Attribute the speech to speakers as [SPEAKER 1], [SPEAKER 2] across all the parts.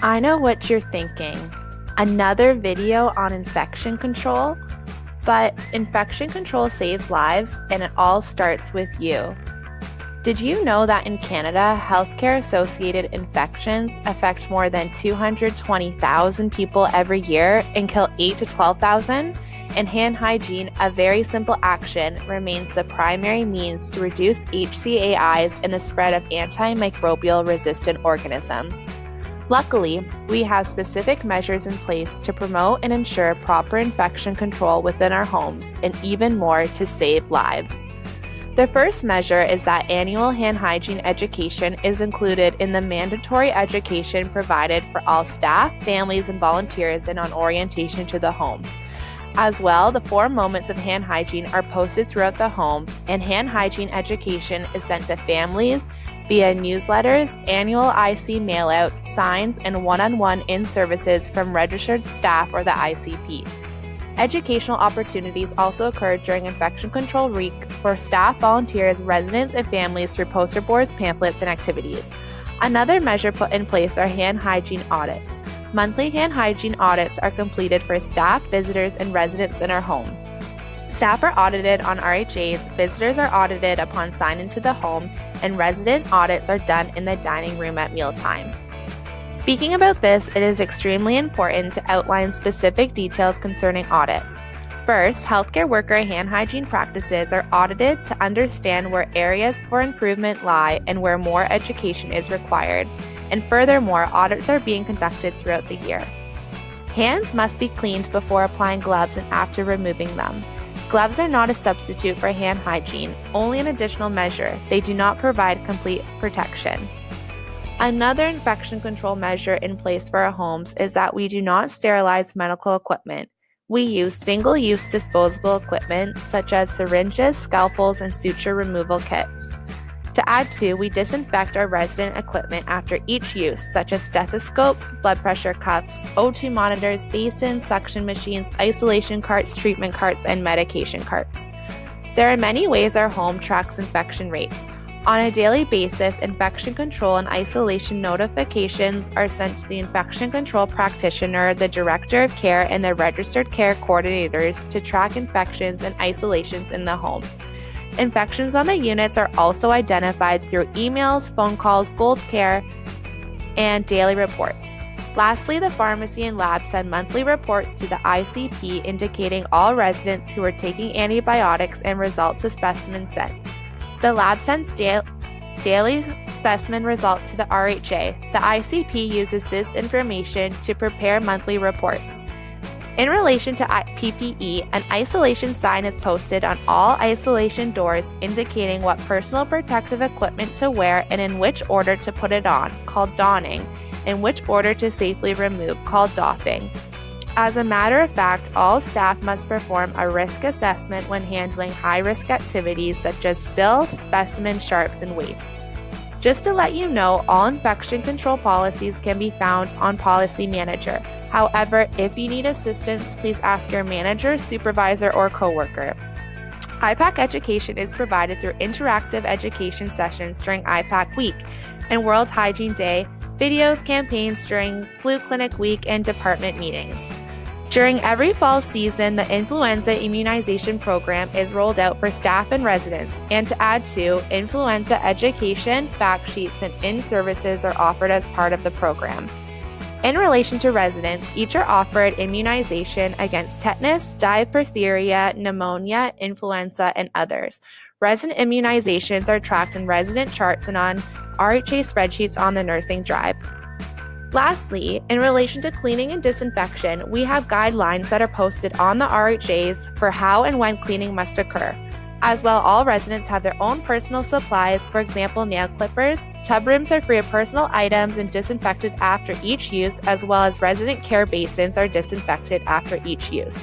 [SPEAKER 1] I know what you're thinking. Another video on infection control? But infection control saves lives, and it all starts with you. Did you know that in Canada, healthcare-associated infections affect more than 220,000 people every year and kill 8 to 12,000? In hand hygiene, a very simple action remains the primary means to reduce HCAIs and the spread of antimicrobial resistant organisms. Luckily, we have specific measures in place to promote and ensure proper infection control within our homes, and even more to save lives. The first measure is that annual hand hygiene education is included in the mandatory education provided for all staff, families, and volunteers and on orientation to the home. As well, the 4 moments of hand hygiene are posted throughout the home, and hand hygiene education is sent to families via newsletters, annual IC mailouts, signs, and one-on-one in-services from registered staff or the ICP. Educational opportunities also occur during Infection Control Week for staff, volunteers, residents, and families through poster boards, pamphlets, and activities. Another measure put in place are hand hygiene audits. Monthly hand hygiene audits are completed for staff, visitors, and residents in our home. Staff are audited on RHAs, visitors are audited upon sign into the home, and resident audits are done in the dining room at mealtime. Speaking about this, it is extremely important to outline specific details concerning audits. First, healthcare worker hand hygiene practices are audited to understand where areas for improvement lie and where more education is required. And furthermore, audits are being conducted throughout the year. Hands must be cleaned before applying gloves and after removing them. Gloves are not a substitute for hand hygiene, only an additional measure. They do not provide complete protection. Another infection control measure in place for our homes is that we do not sterilize medical equipment. We use single-use disposable equipment such as syringes, scalpels, and suture removal kits. To add to, we disinfect our resident equipment after each use, such as stethoscopes, blood pressure cuffs, O2 monitors, basins, suction machines, isolation carts, treatment carts, and medication carts. There are many ways our home tracks infection rates. On a daily basis, infection control and isolation notifications are sent to the infection control practitioner, the director of care, and the registered care coordinators to track infections and isolations in the home. Infections on the units are also identified through emails, phone calls, Gold Care, and daily reports. Lastly, the pharmacy and lab send monthly reports to the ICP indicating all residents who are taking antibiotics and results of specimens sent. The lab sends daily specimen results to the RHA. The ICP uses this information to prepare monthly reports. In relation to PPE, an isolation sign is posted on all isolation doors indicating what personal protective equipment to wear and in which order to put it on, called donning, and which order to safely remove, called doffing. As a matter of fact, all staff must perform a risk assessment when handling high-risk activities such as spill, specimen, sharps, and waste. Just to let you know, all infection control policies can be found on Policy Manager. However, if you need assistance, please ask your manager, supervisor, or coworker. IPAC education is provided through interactive education sessions during IPAC Week and World Hygiene Day, videos, campaigns during Flu Clinic Week, and department meetings. During every fall season, the influenza immunization program is rolled out for staff and residents, and to add to, influenza education, fact sheets, and in-services are offered as part of the program. In relation to residents, each are offered immunization against tetanus, diphtheria, pneumonia, influenza, and others. Resident immunizations are tracked in resident charts and on RHA spreadsheets on the nursing drive. Lastly, in relation to cleaning and disinfection, we have guidelines that are posted on the RHAs for how and when cleaning must occur. As well, all residents have their own personal supplies, for example, nail clippers. Tub rooms are free of personal items and disinfected after each use, as well as resident care basins are disinfected after each use.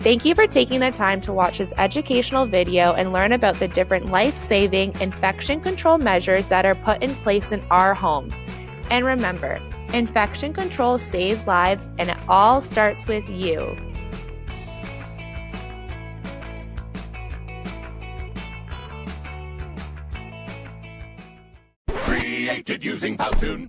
[SPEAKER 1] Thank you for taking the time to watch this educational video and learn about the different life-saving infection control measures that are put in place in our homes. And remember, infection control saves lives, and it all starts with you.
[SPEAKER 2] Created using Powtoon.